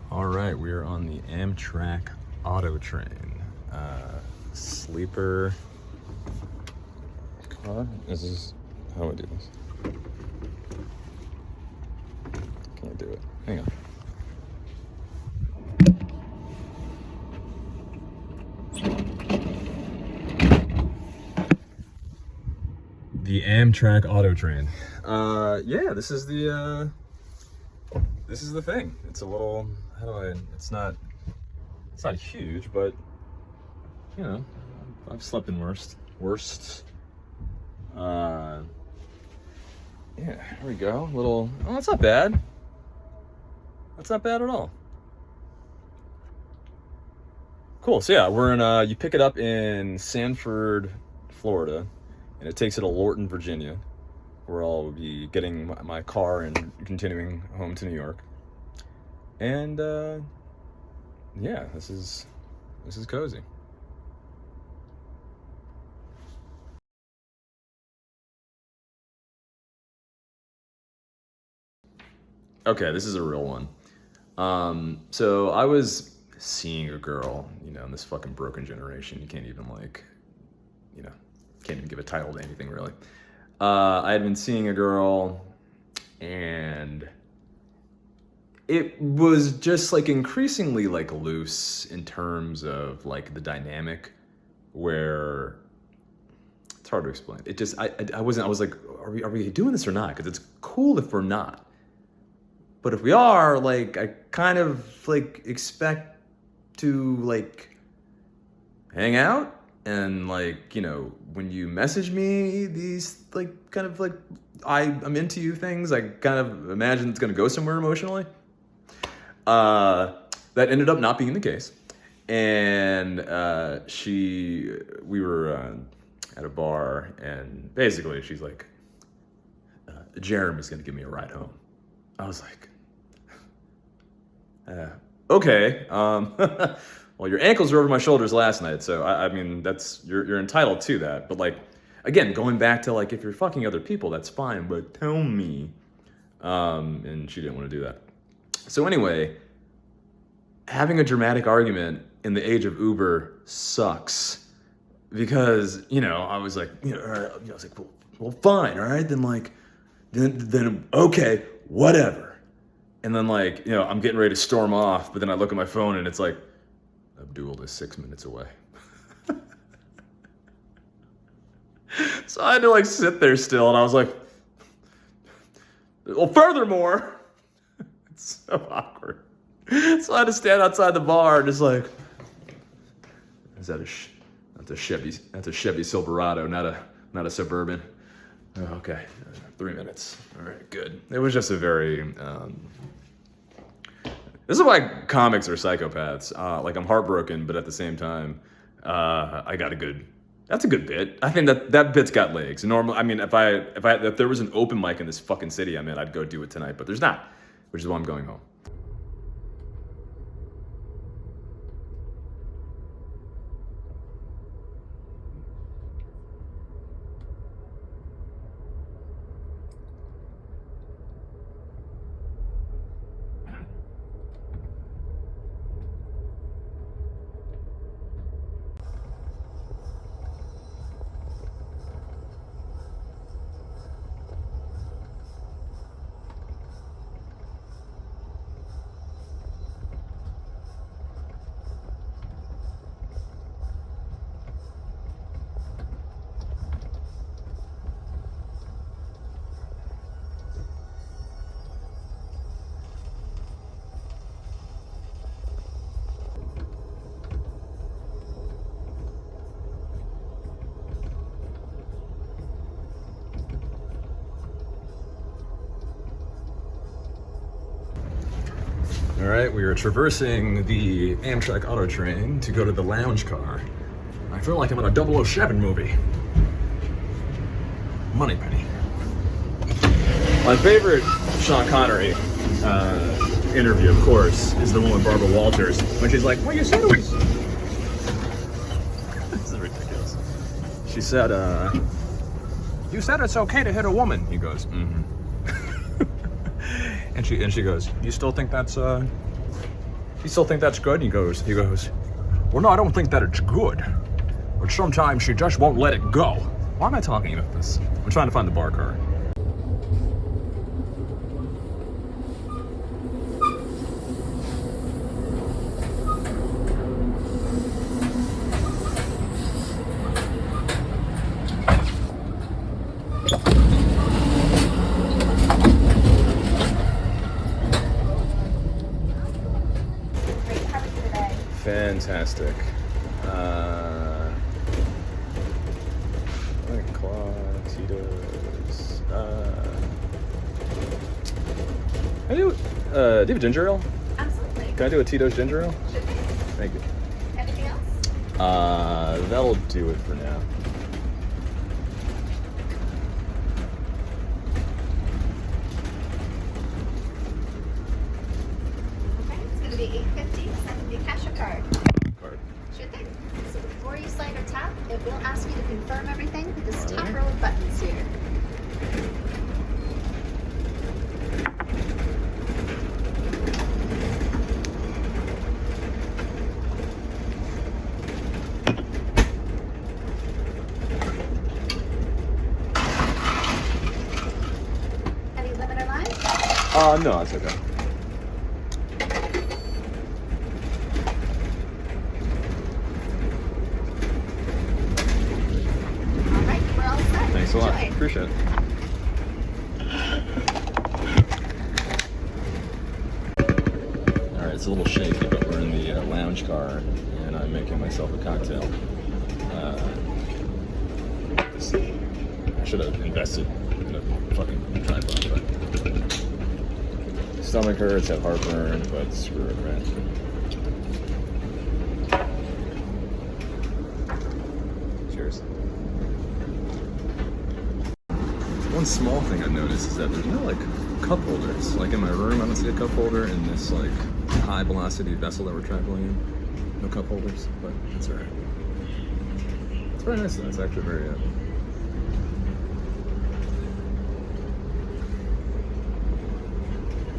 All right, we are on the Amtrak Auto Train. Sleeper car? This is how I do this. Can't do it. Hang on. The Amtrak Auto Train. Yeah, this is the thing. It's a little, it's not huge, but you know, I've slept in worst. Yeah, here we go. Oh, that's not bad. That's not bad at all. Cool. So yeah, we're in. You pick it up in Sanford, Florida, and it takes it to Lorton, Virginia, where I'll be getting my car and continuing home to New York. And yeah, this is cozy. Okay, this is a real one. So I was seeing a girl, you know, in this fucking broken generation. You can't even can't even give a title to anything really. I had been seeing a girl, and it was just like increasingly like loose in terms of like the dynamic, where it's hard to explain. It just I was like, are we doing this or not? Because it's cool if we're not. But if we are, like, I kind of like expect to like hang out, and like, you know, when you message me these like kind of like I'm into you things, I kind of imagine it's gonna go somewhere emotionally. That ended up not being the case, and we were at a bar, and basically she's like, Jeremy's gonna give me a ride home. I was like, okay. Well, your ankles were over my shoulders last night, so I mean, that's you're entitled to that. But like, again, going back to like, if you're fucking other people, that's fine, but tell me. And she didn't want to do that. So anyway, having a dramatic argument in the age of Uber sucks, because, you know, I was like, you know, all right, I was like, well, fine, all right, then okay, whatever. And then, like, you know, I'm getting ready to storm off, but then I look at my phone and it's like, Abdul is 6 minutes away. So I had to like sit there still, and I was like, well, furthermore, it's so awkward. So I had to stand outside the bar, just like, is that that's a Chevy Silverado, not a Suburban. Oh, okay, 3 minutes. All right, good. It was just a very, this is why comics are psychopaths. Like, I'm heartbroken, but at the same time, that's a good bit. I think that bit's got legs. Normally, I mean, if there was an open mic in this fucking city I'm in, I'd go do it tonight, but there's not, which is why I'm going home. All right, we are traversing the Amtrak Auto Train to go to the lounge car. I feel like I'm in a 007 movie. Moneypenny. My favorite Sean Connery interview, of course, is the one with Barbara Walters, when she's like, well, you said it was... This is ridiculous. She said, you said it's okay to hit a woman. He goes, mm-hmm. And she goes, you still think that's You still think that's good? He goes, well, no, I don't think that it's good. But sometimes she just won't let it go. Why am I talking about this? I'm trying to find the bar card. Fantastic. White Claw, Tito's. Can I do you have a ginger ale? Absolutely. Can I do a Tito's ginger ale? Should be. Thank you. Anything else? That'll do it for now. Okay, it's going to be $8.50. That can be cash or card. Card. Sure thing. So before you slide or tap, it will ask you to confirm everything with this top row of buttons here. Any limit or line? No, it's okay. All right, we're all set. Thanks a lot. Enjoy. Appreciate it. All right, it's a little shaky, but we're in the lounge car, and I'm making myself a cocktail. I should have invested in a fucking tripod, but stomach hurts, have heartburn, but screw it, right? Cheers. One small thing I noticed is that there's no like cup holders. Like in my room, I don't see a cup holder. In this like high velocity vessel that we're traveling in, no cup holders. But that's alright. It's very nice though. It's actually very.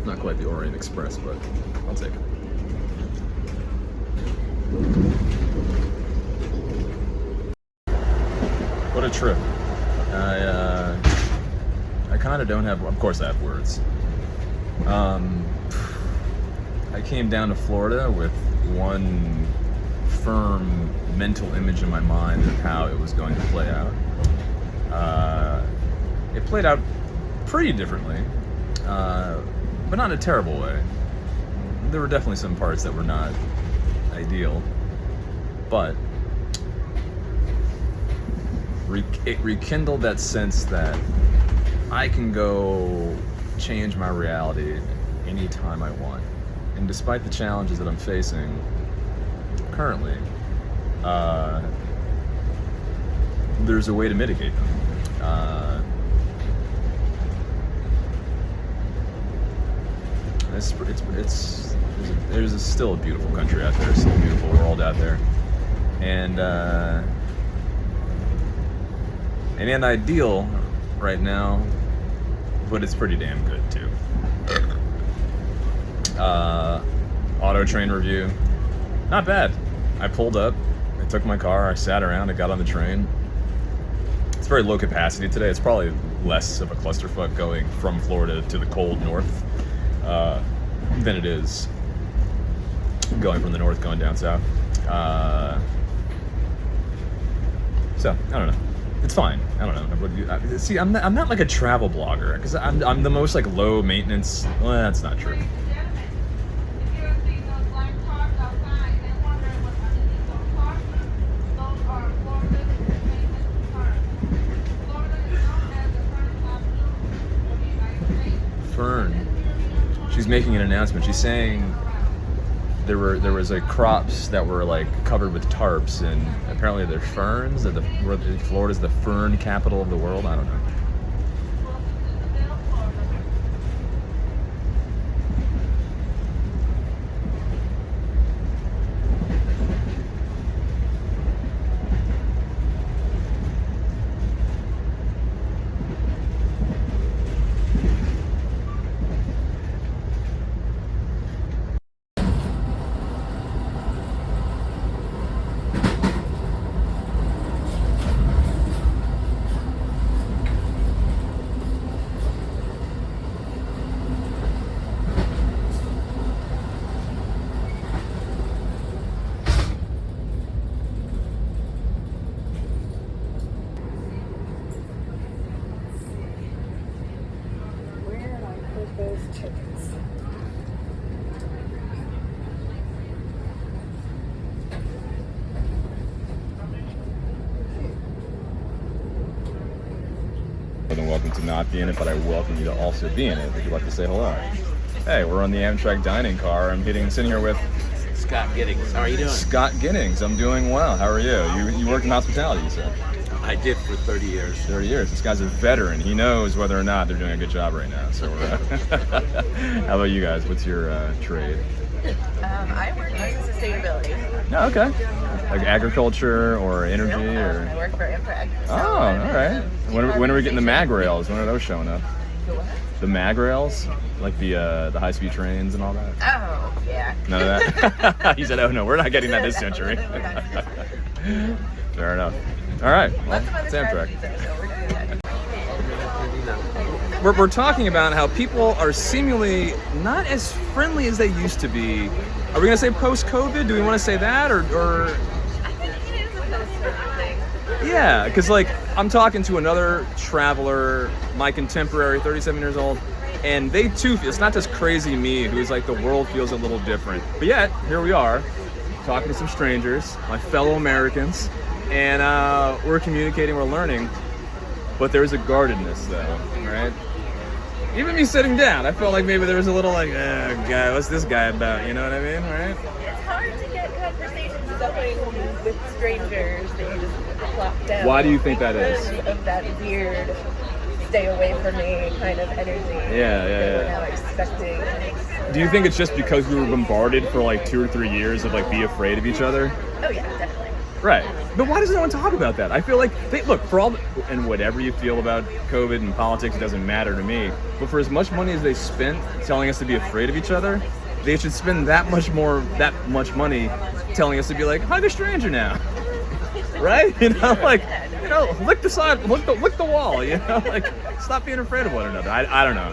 Not quite the Orient Express, but I'll take it. What a trip. I kind of don't have, of course I have words. I came down to Florida with one firm mental image in my mind of how it was going to play out. It played out pretty differently, but not in a terrible way. There were definitely some parts that were not ideal, but it rekindled that sense that I can go change my reality anytime I want. And despite the challenges that I'm facing currently, there's a way to mitigate them. There's still a beautiful country out there, still a beautiful world out there, and an ideal right now, but it's pretty damn good too. Auto train review, not bad. I pulled up, I took my car, I sat around, I got on the train. It's very low capacity today. It's probably less of a clusterfuck going from Florida to the cold north than it is going from the north going down south. So I don't know. It's fine. I don't know. See, I'm not like a travel blogger because I'm the most like low maintenance. Well, that's not true. Fern. She's making an announcement. She's saying there was like crops that were like covered with tarps, and apparently they're ferns. Florida's the fern capital of the world. I don't know. welcome to not be in it, but I welcome you to also be in it. Would you like to say hello? Hey, we're on the Amtrak dining car. I'm sitting here with Scott Giddings. How are you doing? Scott Giddings. I'm doing well. How are you? You worked in hospitality, you said? I did for 30 years. 30 years. This guy's a veteran. He knows whether or not they're doing a good job right now. So, how about you guys? What's your trade? I work in sustainability. Oh, okay. Like agriculture or energy or? I work for Amtrak. Oh, all right. When are we getting the mag rails? When are those showing up? The what? The mag rails, like the high-speed trains and all that. Oh, yeah. None of that. He said, "Oh no, we're not getting that this century." Fair enough. All right. Well, Lots of other it's Amtrak. strategies, so we're doing that. We're talking about how people are seemingly not as friendly as they used to be. Are we gonna say post-COVID? Do we want to say that, or? I think it is a post-COVID thing. Yeah, because like I'm talking to another traveler, my contemporary, 37 years old, and they too feel, it's not just crazy me who's like the world feels a little different. But yet, here we are, talking to some strangers, my fellow Americans, and we're communicating, we're learning, but there's a guardedness though, right? Even me sitting down, I felt like maybe there was a little like, guy, what's this guy about? You know what I mean, right? It's hard to get conversations going with strangers that you just plop down. Why do you think that is? Because of that weird stay away from me kind of energy. Yeah. We're now expecting. Do you think it's just because we were bombarded for like 2 or 3 years of like be afraid of each other? Oh yeah, definitely. Right. But why does no one talk about that? I feel like, look, for all, and whatever you feel about COVID and politics, it doesn't matter to me. But for as much money as they spent telling us to be afraid of each other, they should spend that much money telling us to be like, hug a stranger now. Right? You know, like, lick the side, lick the wall, you know? Like, stop being afraid of one another. I don't know.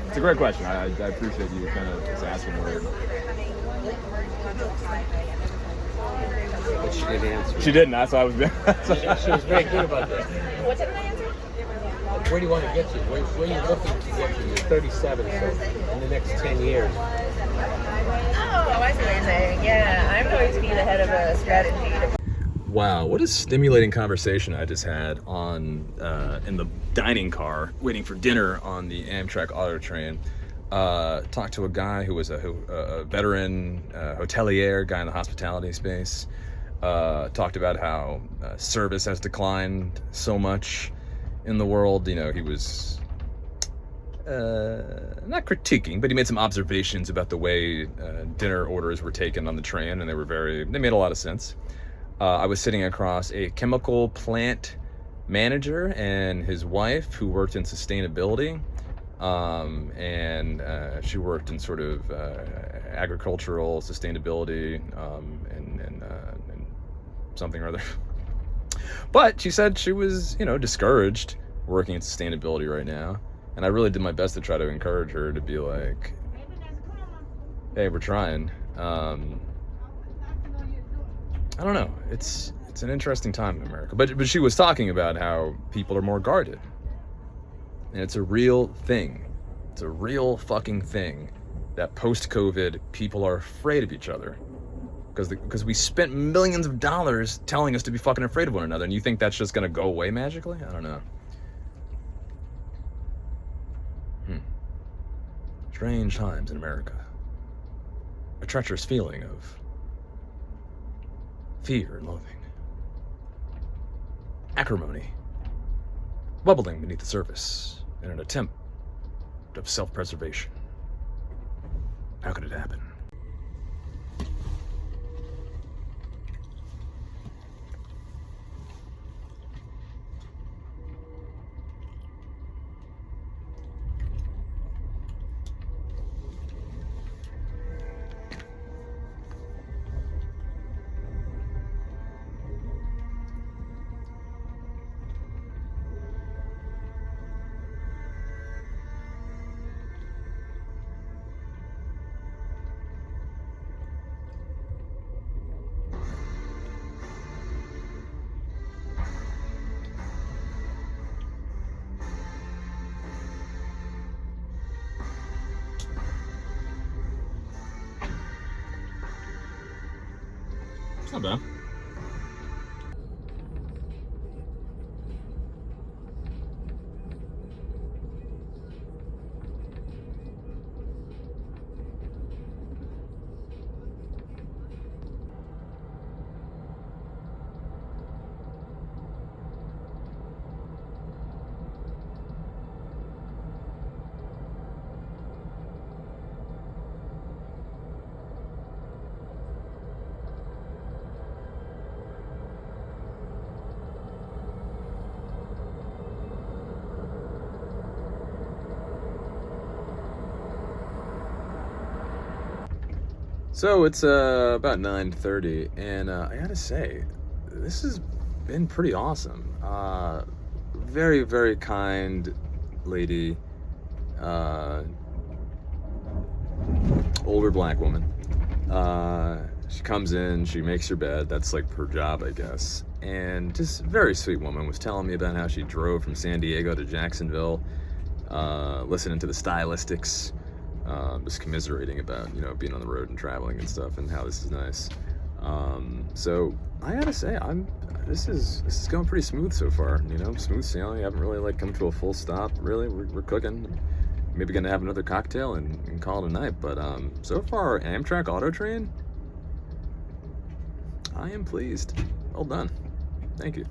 It's a great question. I appreciate you kind of just asking where. But she didn't answer. She didn't. That's why I was. She was very good about that. What did I answer? Where do you want to get to? Where are you looking to get to? You're 37, so in the next 10 years. Oh, I see what you're saying. Yeah, I'm going to be the head of a strategy. Wow, what a stimulating conversation I just had on in the dining car waiting for dinner on the Amtrak Auto Train. Talked to a guy who was a veteran hotelier, guy in the hospitality space. Talked about how service has declined so much in the world. You know, he was not critiquing, but he made some observations about the way dinner orders were taken on the train, and they made a lot of sense. I was sitting across a chemical plant manager and his wife who worked in sustainability, and she worked in sort of agricultural sustainability and something or other. But she said she was, discouraged working in sustainability right now, and I really did my best to try to encourage her to be like, hey, we're trying. I don't know. It's an interesting time in America. But she was talking about how people are more guarded. And it's a real thing. It's a real fucking thing that post-COVID people are afraid of each other. Because we spent millions of dollars telling us to be fucking afraid of one another. And you think that's just going to go away magically? I don't know. Strange times in America. A treacherous feeling of fear and loathing. Acrimony. Bubbling beneath the surface in an attempt of self-preservation. How could it happen? Not bad. So it's about 9:30, and I gotta say, this has been pretty awesome. Very, very kind lady, uh, older black woman. She comes in, she makes her bed. That's like her job, I guess. And just very sweet woman was telling me about how she drove from San Diego to Jacksonville, listening to the Stylistics, just commiserating about, you know, being on the road and traveling and stuff, and how this is nice. So I gotta say, this is going pretty smooth so far. You know, smooth sailing. I haven't really like come to a full stop. Really, we're cooking. Maybe gonna have another cocktail and call it a night. But so far, Amtrak Auto Train, I am pleased. Well done. Thank you.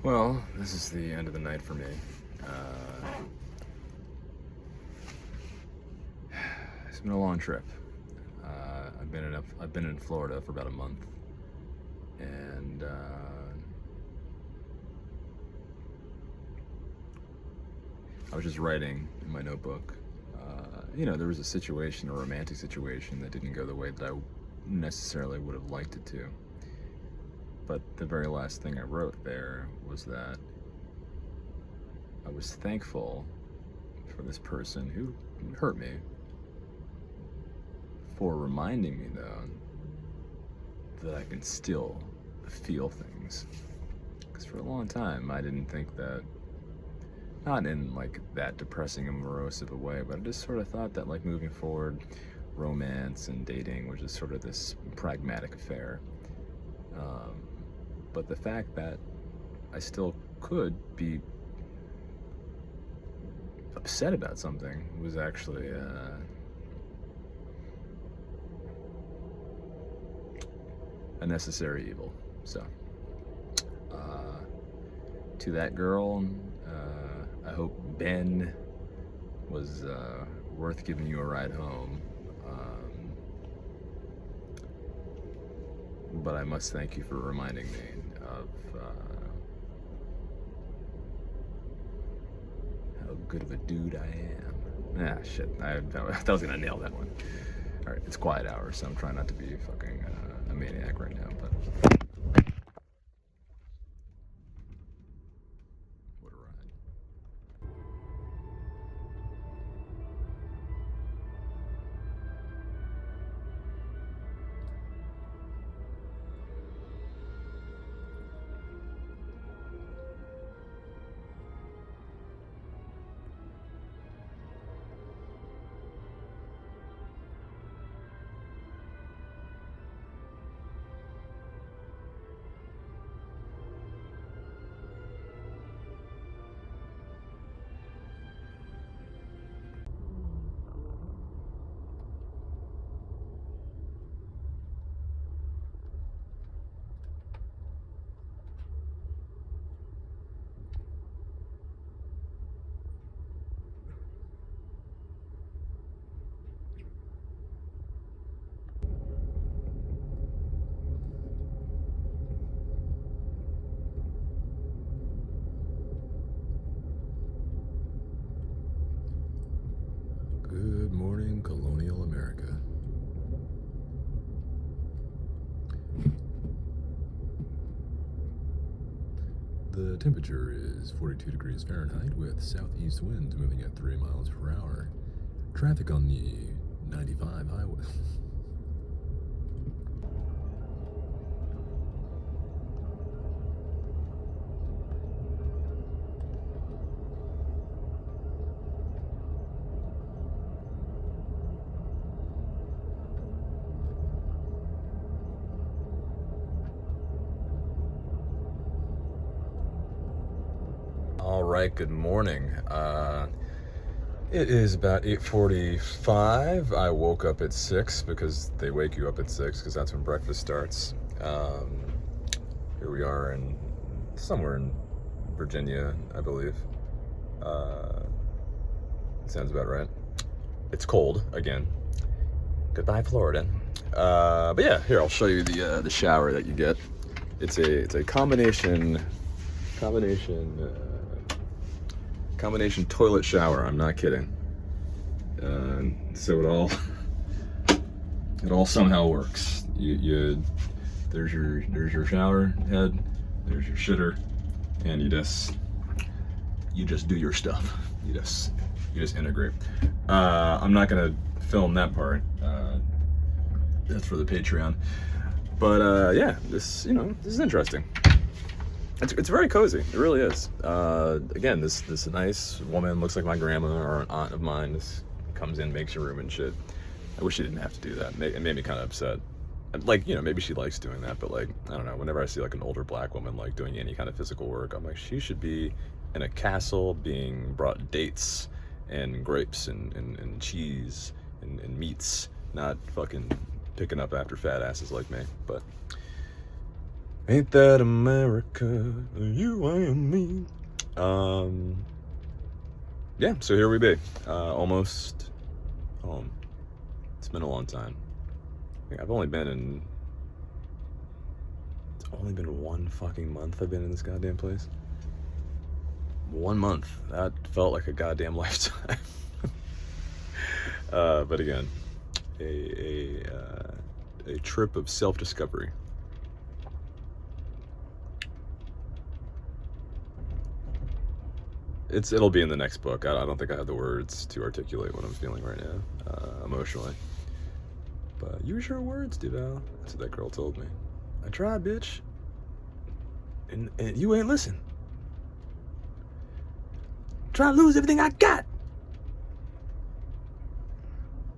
Well, this is the end of the night for me. It's been a long trip. I've been in Florida for about a month, and I was just writing in my notebook. You know, there was a situation, a romantic situation, that didn't go the way that I necessarily would have liked it to. But the very last thing I wrote there was that I was thankful for this person who hurt me for reminding me, though, that I can still feel things. Because for a long time, I didn't think that, not in like that depressing and morose of a way, but I just sort of thought that like moving forward, romance and dating was just sort of this pragmatic affair. But the fact that I still could be upset about something was actually a necessary evil. So, to that girl, I hope Ben was worth giving you a ride home. But I must thank you for reminding me of how good of a dude I am. Ah, shit. I thought I was gonna nail that one. All right, it's quiet hour, so I'm trying not to be fucking a maniac right now, but what a ride. from colonial America. The temperature is 42 degrees Fahrenheit with southeast winds moving at 3 miles per hour. Traffic on the 95 highway. All right, good morning. It is about 8:45. I woke up at 6 because they wake you up at 6 because that's when breakfast starts. Here we are in somewhere in Virginia, I believe. Sounds about right. It's cold again. Goodbye, Florida. But yeah, here I'll show you the shower that you get. It's a combination toilet shower. I'm not kidding. So it all somehow works. There's your shower head, there's your shitter, and you just do your stuff. You just integrate. I'm not gonna film that part. That's for the Patreon. But yeah, this is interesting. It's very cozy. It really is. Again, this nice woman, looks like my grandma or an aunt of mine, just comes in, makes your room and shit. I wish she didn't have to do that. It made me kind of upset. Like, maybe she likes doing that, but like, I don't know. Whenever I see like an older black woman like doing any kind of physical work, I'm like, she should be in a castle being brought dates and grapes and cheese and meats, not fucking picking up after fat asses like me. But ain't that America? You and me. Yeah, so here we be. Almost home. It's been a long time. It's only been 1 fucking month I've been in this goddamn place. 1 month. That felt like a goddamn lifetime. But again, a trip of self-discovery. It'll be in the next book. I don't think I have the words to articulate what I'm feeling right now, emotionally. But use your words, Duval. That's what that girl told me. I tried, bitch. And you ain't listen. Try to lose everything I got.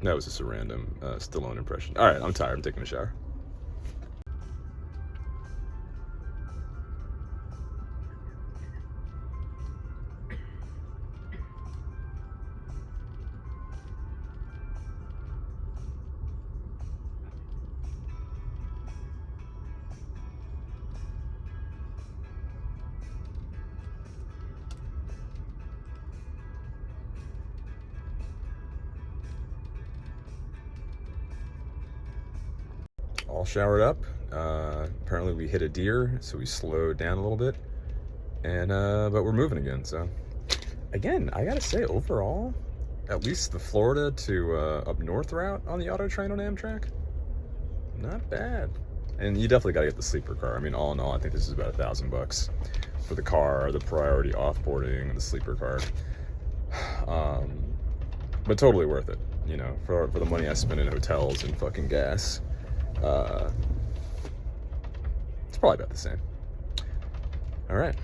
That was just a random Stallone impression. All right, I'm tired. I'm taking a shower. All showered up. Apparently we hit a deer, so we slowed down a little bit. And but we're moving again. So again, I gotta say, overall, at least the Florida to up north route on the auto train on Amtrak, not bad. And you definitely gotta get the sleeper car. I mean, all in all, I think this is about $1,000 for the car, the priority offboarding, and the sleeper car. But totally worth it, for the money I spent in hotels and fucking gas. It's probably about the same. All right.